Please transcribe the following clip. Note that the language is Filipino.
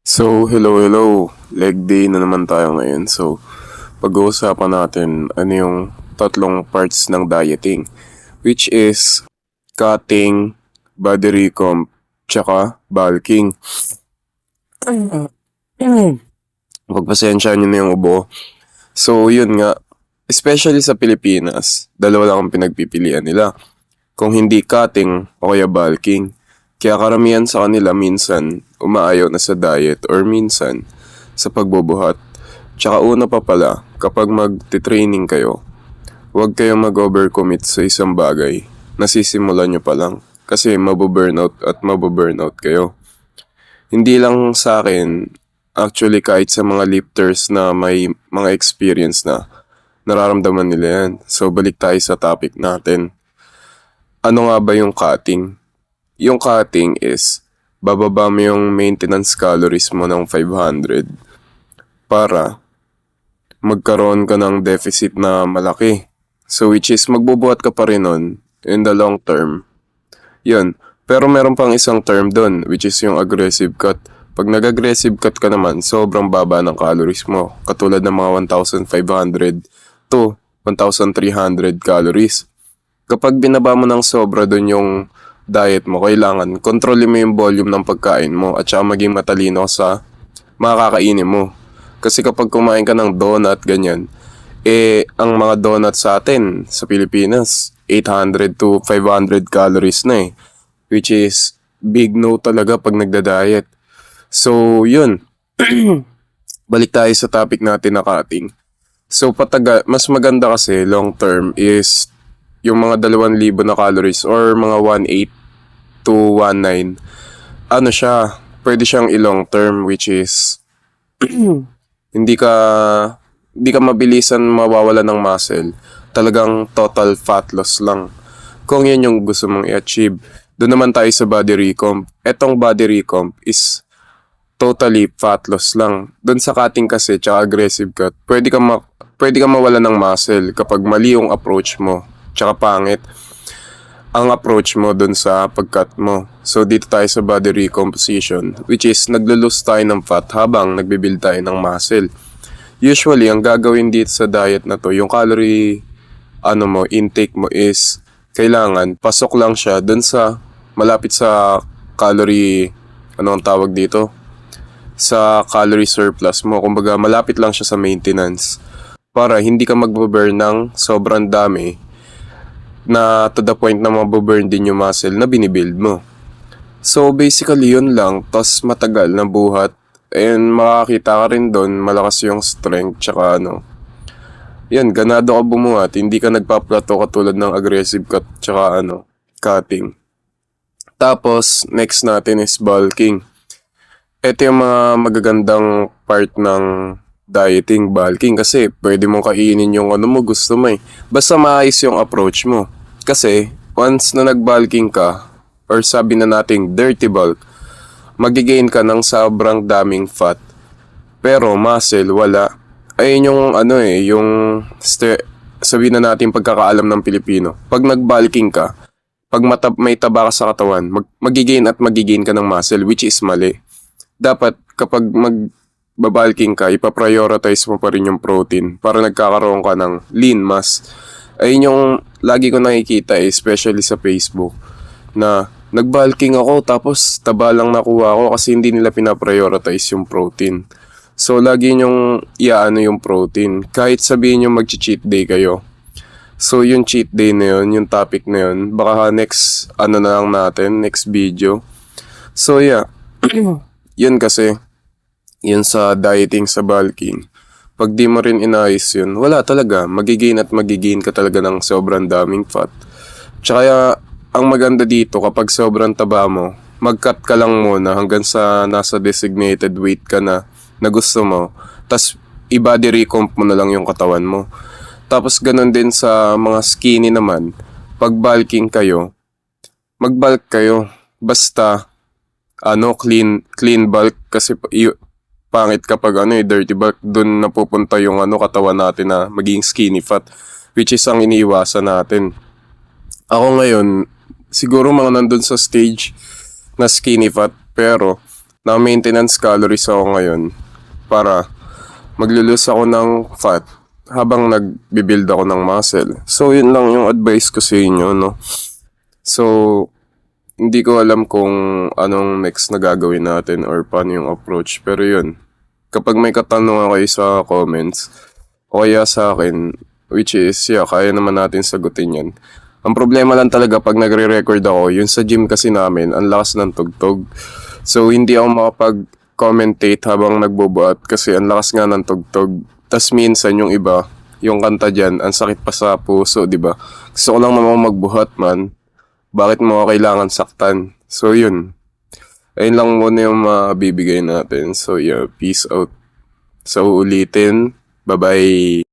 So, hello. Leg day na naman tayo ngayon. So, pag-uusapan natin ano yung tatlong parts ng dieting, which is cutting, body recomp, tsaka bulking. Pagpasensya nyo na yung ubo. So, yun nga. Especially sa Pilipinas, dalawa lang ang pinagpipilian nila. Kung hindi cutting o kaya bulking. Kaya karamihan sa kanila minsan umaayaw na sa diet or minsan sa pagbubuhat. Tsaka una pa pala, kapag magte-training kayo, huwag kayong mag-overcommit sa isang bagay. Nasisimulan nyo pa lang kasi mabuburnout at mabuburnout kayo. Hindi lang sa akin, actually kahit sa mga lifters na may mga experience na, nararamdaman nila yan. So balik tayo sa topic natin. Ano nga ba yung cutting? Yung cutting is, bababa mo yung maintenance calories mo ng 500 para magkaroon ka ng deficit na malaki. So which is, magbubuhat ka pa rin nun in the long term. Yun. Pero meron pang isang term dun, which is yung aggressive cut. Pag nag-aggressive cut ka naman, sobrang baba ng calories mo. Katulad ng mga 1,500 to 1,300 calories. Kapag binaba mo ng sobra dun yung diet mo, kailangan kontrolin mo yung volume ng pagkain mo at saka maging matalino sa makakainin mo. Kasi kapag kumain ka ng donut, ganyan, ang mga donut sa atin, sa Pilipinas, 800 to 500 calories na eh. Which is, big no talaga pag nagda-diet. So, yun. Balik tayo sa topic natin na cutting. So, mas maganda kasi long term is yung mga 2,000 na calories or mga 1,800 to 1,900. Ano siya, pwede siyang i-long term, which is hindi ka hindi ka mabilisan mawawala ng muscle. Talagang total fat loss lang. Kung yan yung gusto mong i-achieve. Doon naman tayo sa body recomp. Etong body recomp is totally fat loss lang. Doon sa cutting kasi tsaka aggressive cut, pwede ka mawala ng muscle kapag mali yung approach mo. Tsaka pangit ang approach mo dun sa pag-cut mo. So dito tayo sa body recomposition, which is naglo-lose tayo ng fat habang nagbibuild tayo ng muscle. Usually, ang gagawin dito sa diet na to, yung calorie intake mo is kailangan pasok lang siya dun sa malapit sa calorie, ano ang tawag dito? Sa calorie surplus mo. Kumbaga, malapit lang siya sa maintenance para hindi ka magbo-burn ng sobrang dami na to the point na mababurn din yung muscle na binibuild mo. So basically yun lang, tas matagal na buhat and makakita ka rin doon, malakas yung strength tsaka yan, ganado ka bumuhat, hindi ka nagpa-plateau katulad ng aggressive cut tsaka cutting. Tapos next natin is bulking. Ito yung mga magagandang part ng dieting, bulking, kasi pwede mong kainin yung mo gusto mo eh. Basta maayos yung approach mo. Kasi once na nag-bulking ka, or sabi na nating dirty bulk, magigain ka ng sobrang daming fat. Pero muscle, wala. Ayun yung sabihin na natin pagkakaalam ng Pilipino. Pag nag-bulking ka, pag may taba ka sa katawan, magigain ka ng muscle, which is mali. Dapat kapag magbabalking ka, ipaprioritize mo pa rin yung protein para nagkakaroon ka ng lean mass. Ayun yung lagi ko nakikita especially sa Facebook, na nagbalking ako tapos taba lang nakuha ko kasi hindi nila pinaprioritize yung protein. So lagi nyong iaano yung protein kahit sabihin nyo mag-cheat day kayo. So yung cheat day na yun, yung topic na yun, baka next na lang natin, next video. So yeah, yun kasi, yun sa dieting sa bulking. Pag di mo rin inayos yun, wala talaga. Magigain ka talaga ng sobrang daming fat. Tsaka ang maganda dito, kapag sobrang taba mo, mag-cut ka lang muna hanggang sa nasa designated weight ka na gusto mo. Tapos i-body recomp mo na lang yung katawan mo. Tapos ganun din sa mga skinny naman. Pag bulking kayo, mag-bulk kayo. Basta clean bulk, kasi pangit kapag dirty bulk, dun napupunta yung katawan natin na maging skinny fat, which is ang iniiwasan natin. Ako ngayon, siguro mga nandun sa stage na skinny fat, pero Na-maintenance calories ako ngayon para maglulus ako ng fat habang nagbibuild ako ng muscle. So, yun lang yung advice ko sa inyo, no? So, hindi ko alam kung anong next na gagawin natin or paano yung approach. Pero yun, kapag may katanungan kayo sa comments, o kaya sa akin, which is, yeah, kaya naman natin sagutin yan. Ang problema lang talaga pag nagre-record ako, yun sa gym kasi namin, ang lakas ng tugtog. So, hindi ako makapag-commentate habang nagbubuhat kasi ang lakas nga ng tugtog. Tas minsan yung iba, yung kanta dyan, ang sakit pa sa puso, di ba? Gusto ko lang naman magbuhat, man. Bakit mo kailangan saktan? So, yun. Ayun lang muna yung mabibigay natin. So, yeah, peace out. So, ulitin. Bye-bye.